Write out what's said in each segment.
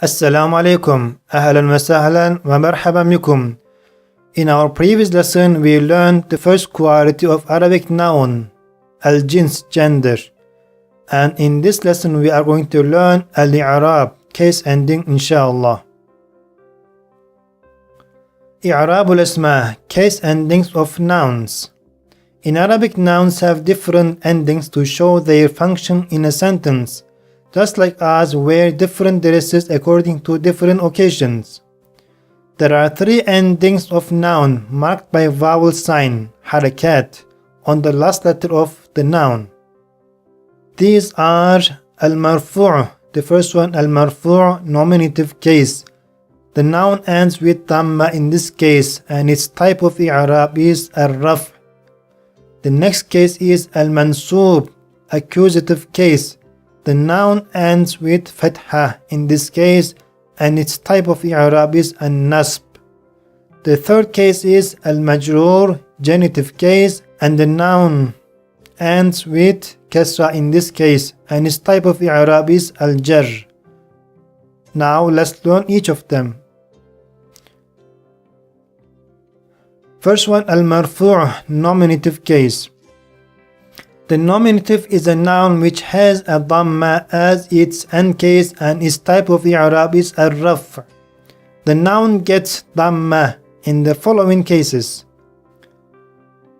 Assalamu alaikum, ahlan wa sahlan wa marhaban bikum. In our previous lesson, we learned the first quality of Arabic noun, al-jins, gender. And in this lesson, we are going to learn al-i'rab, case ending, inshallah. I'rab al-asma, case endings of nouns. In Arabic, nouns have different endings to show their function in a sentence, just like us wear different dresses according to different occasions. There are three endings of noun marked by vowel sign, harakat, on the last letter of the noun. These are al-marfu', the first one al-marfu', nominative case. The noun ends with dhamma in this case, and its type of i'rab is al-raf'. The next case is al-mansub, accusative case. The noun ends with fatha in this case, and its type of i'rab is an-nasb. The third case is al-majrur, genitive case, and the noun ends with kasra in this case, and its type of i'rab is al-jar. Now let's learn each of them. First one, al-marfu', nominative case. The nominative is a noun which has a dhamma as its end case, and its type of i'rab is al-raf'. The noun gets dhamma in the following cases.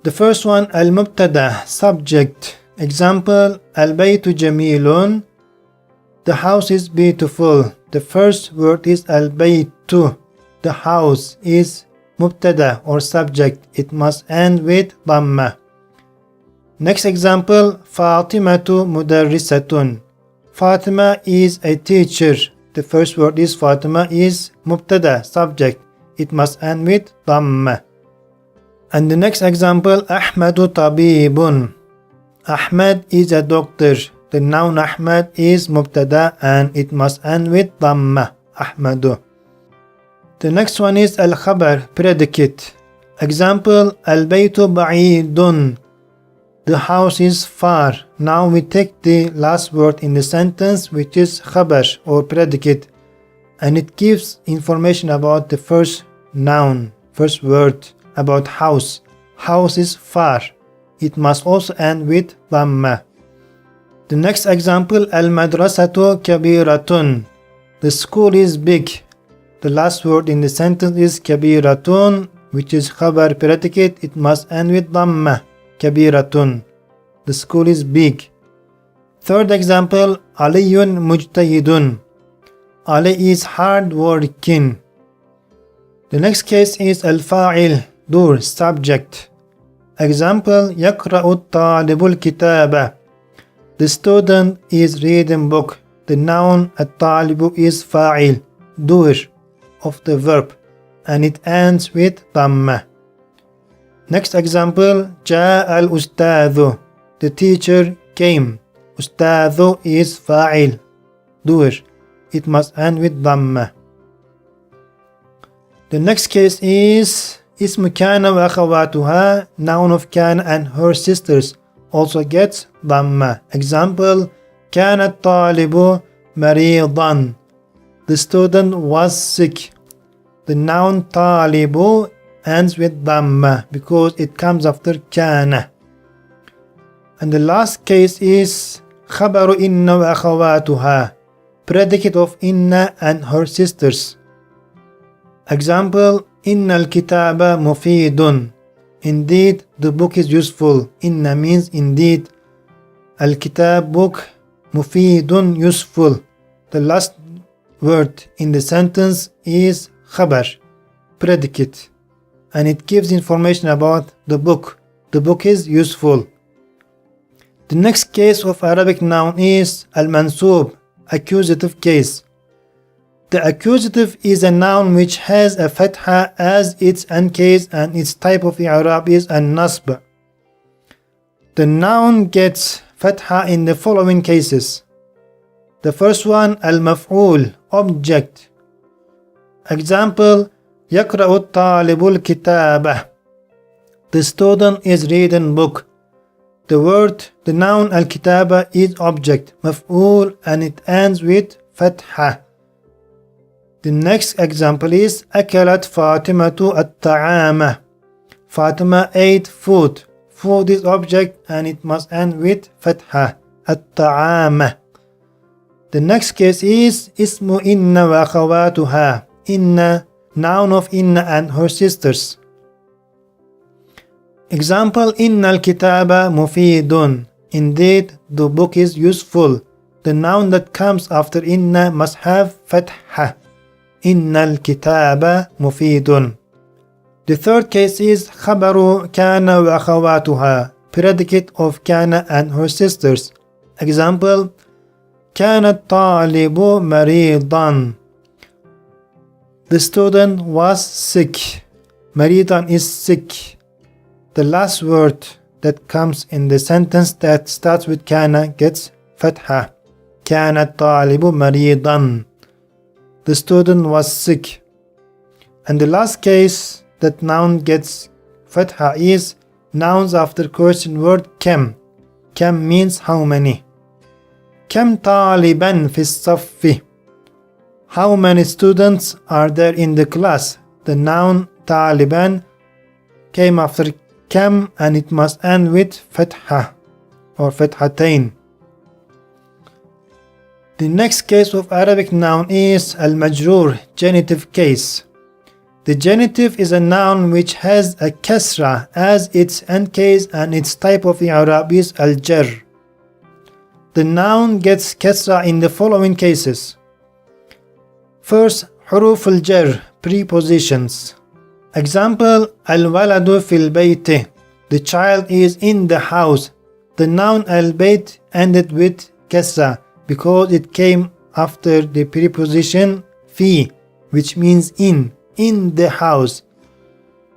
The first one, al-mubtada, subject. Example, al-baytu jamilun, the house is beautiful. The first word is al-baytu, the house is mubtada or subject. It must end with dhamma. Next example, Fatimatu mudarrisatun. Fatima is a teacher. The first word is Fatima is mubtada, subject. It must end with dhamma. And the next example, Ahmadu tabibun. Ahmad is a doctor. The noun Ahmad is mubtada and it must end with dhamma, Ahmadu. The next one is al-khabar, predicate. Example, al-baytu ba'idun. The house is far. Now we take the last word in the sentence, which is khabar or predicate, and it gives information about the first noun, first word about house. House is far. It must also end with dhamma. The next example, al-madrasatu kabiratun. The school is big. The last word in the sentence is kabiratun, which is khabar predicate. It must end with dhamma, kabiratun. The school is big. Third example, Aliyun mujtahidun. Ali is hard working. The next case is al-fa'il, dur, subject. Example, yaqra'u talibul kitaba. The student is reading book. The noun at-talibu is fa'il, dur, of the verb, and it ends with dhamma. Next example, Ja'a al-ustadhu. The teacher came. Ustadhu is fa'il, doer. It must end with dhamma. The next case is Ismu kana wa akhawatuha. Noun of kana and her sisters also gets dhamma. Example, Kana at-talibu maridan. The student was sick. The noun talibu ends with dhamma because it comes after kana. And the last case is khabaru inna wa akhawatuha, predicate of inna and her sisters. Example, inna al-kitaba mufidun. Indeed, the book is useful. Inna means indeed. Al-kitab, book, mufidun, useful. The last word in the sentence is khabar, predicate, and it gives information about the book. The book is useful. The next case of Arabic noun is al-mansub, accusative case. The accusative is a noun which has a fatha as its end case, and its type of i'rab is an-nasb. The noun gets fatha in the following cases. The first one, al-maf'ul, object. Example, yaqra'u at-talibul kitaba. The student is reading book. The noun al-kitaba is object, maf'ul, and it ends with fatha. The next example is أكلت فاطمة الطعام. Fatima ate food. Food is object and it must end with فتحة. الطعام. The next case is اسم إن وأخواتها. إن, noun of Inna and her sisters. Example إن الكتاب مفيد. Indeed, the book is useful. The noun that comes after إن must have فتحة. إن الكتاب مفيد. The third case is خبر كان وأخواتها. Predicate of كان and her sisters. Example كان الطالب مريضا. The student was sick. مريضا is sick. The last word that comes in the sentence that starts with كان gets فتحة. كان الطالب مريضا. The student was sick. And the last case that noun gets فتحة is nouns after question word كم. كم means how many. كم طالبا في الصف. How many students are there in the class? The noun طالبا came after كم and it must end with فتحة or فتحتين. The next case of Arabic noun is al-majrur, genitive case. The genitive is a noun which has a kasra as its end case and its type of i'rab is al-jar. The noun gets kasra in the following cases. First, huruf al-jar, prepositions. Example, al-waladu fil bayti. The child is in the house. The noun al-bayt ended with kasra because it came after the preposition fi, which means in the house.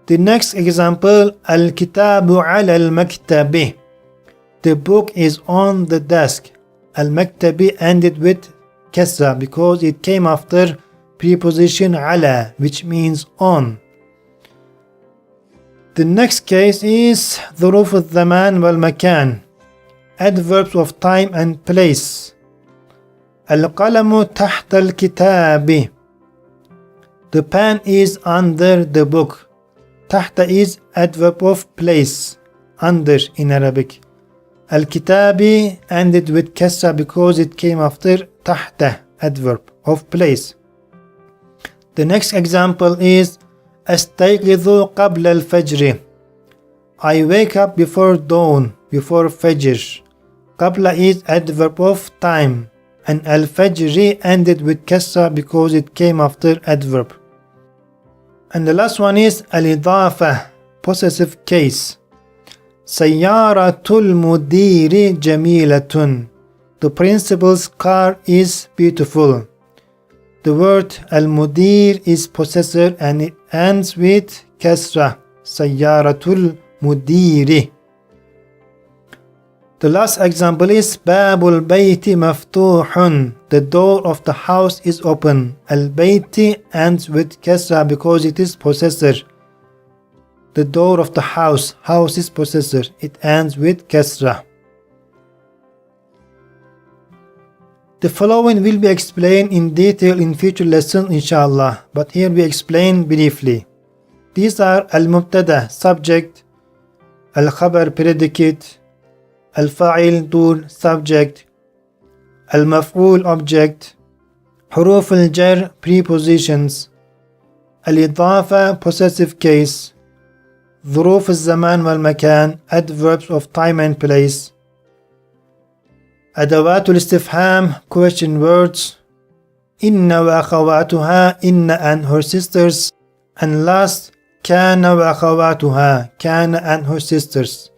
The next example, al-kitabu ala al-maktabi. The book is on the desk. Al-maktabi ended with kasra because it came after preposition ala, which means on. The next case is ظروف الزمان والمكان, adverbs of time and place. القلم تحت الكتاب. The pen is under the book. تحت is adverb of place, under in Arabic. الكتاب ended with kasra because it came after تحت, adverb of place. The next example is أستيقظ قبل الفجر. I wake up before dawn, before fajr. قبل is adverb of time. And al-fajr ended with kasra because it came after adverb. And the last one is al-idafa, possessive case. سيارة المدير جميلة. The principal's car is beautiful. The word al-mudir is possessor and it ends with kasra. سيارة المدير. The last example is باب البيت مفتوح. The door of the house is open. Al-bayti ends with kasra because it is possessor. The door of the house is possessor. It ends with kasra. The following will be explained in detail in future lessons inshallah, but here we explain briefly. These are al-mubtada, subject, al-khabar, predicate, al-fa'il, tool, subject, al-maf'ul, object, huruf al-jar, prepositions, al-idafa, possessive case, ظروف الزمان والمكان, adverbs of time and place, أدوات الاستفهام, question words, إن وأخواتها, إن and her sisters, and last, كان وأخواتها, كان and her sisters.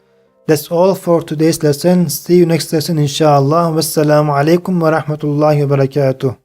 That's all for today's lesson. See you next lesson inshallah. Wassalamu alaikum wa rahmatullahi wa barakatuh.